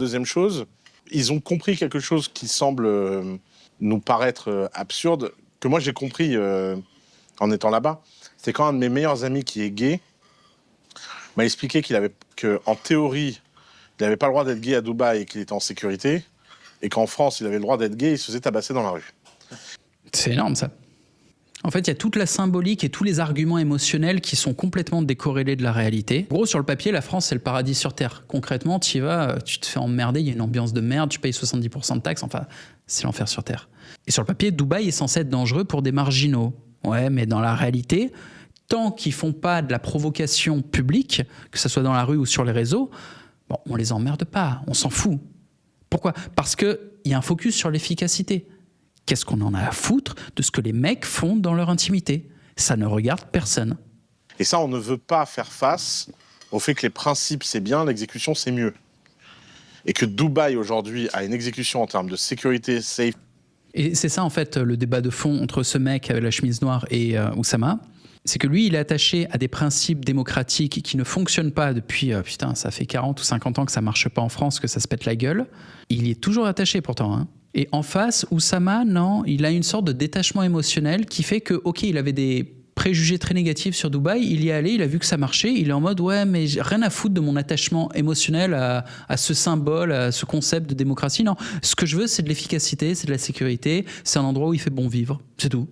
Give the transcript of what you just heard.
Deuxième chose, ils ont compris quelque chose qui semble nous paraître absurde, que moi j'ai compris en étant là-bas. C'est quand un de mes meilleurs amis qui est gay m'a expliqué qu'en théorie, il n'avait pas le droit d'être gay à Dubaï et qu'il était en sécurité, et qu'en France, il avait le droit d'être gay et il se faisait tabasser dans la rue. C'est énorme ça. En fait, il y a toute la symbolique et tous les arguments émotionnels qui sont complètement décorrélés de la réalité. En gros, sur le papier, la France, c'est le paradis sur Terre. Concrètement, tu y vas, tu te fais emmerder, il y a une ambiance de merde, tu payes 70% de taxes, enfin, c'est l'enfer sur Terre. Et sur le papier, Dubaï est censé être dangereux pour des marginaux. Ouais, mais dans la réalité, tant qu'ils font pas de la provocation publique, que ce soit dans la rue ou sur les réseaux, bon, on les emmerde pas, on s'en fout. Pourquoi ? Parce qu'il y a un focus sur l'efficacité. Qu'est-ce qu'on en a à foutre de ce que les mecs font dans leur intimité ? Ça ne regarde personne. Et ça, on ne veut pas faire face au fait que les principes, c'est bien, l'exécution, c'est mieux. Et que Dubaï, aujourd'hui, a une exécution en termes de sécurité, safe. Et c'est ça, en fait, le débat de fond entre ce mec avec la chemise noire et Oussama. C'est que lui, il est attaché à des principes démocratiques qui ne fonctionnent pas depuis, ça fait 40 ou 50 ans que ça marche pas en France, que ça se pète la gueule. Il y est toujours attaché pourtant, hein. Et en face, Oussama, non, il a une sorte de détachement émotionnel qui fait que, ok, il avait des préjugés très négatifs sur Dubaï, il y est allé, il a vu que ça marchait, il est en mode, ouais, mais j'ai rien à foutre de mon attachement émotionnel à ce symbole, à ce concept de démocratie. Non, ce que je veux, c'est de l'efficacité, c'est de la sécurité, c'est un endroit où il fait bon vivre, c'est tout.